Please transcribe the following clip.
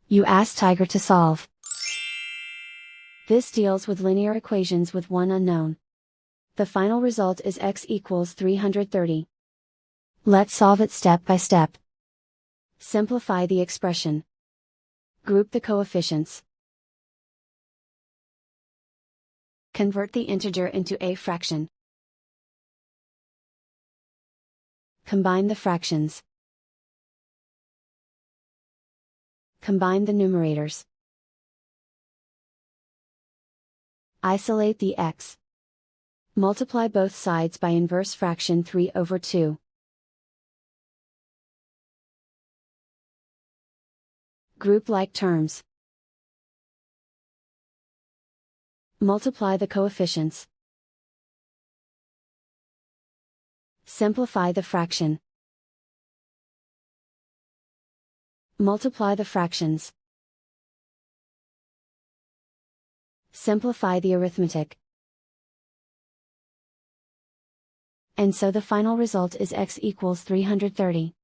You ask Tiger to solve. This deals with linear equations with one unknown. The final result is x equals 330. Let's solve it step by step. Simplify the expression. Group the coefficients. Convert the integer into a fraction. Combine the fractions. Combine the numerators. Isolate the x. Multiply both sides by inverse fraction 3/2. Group like terms. Multiply the coefficients. Simplify the fraction. Multiply the fractions. Simplify the arithmetic. And so the final result is x equals 330.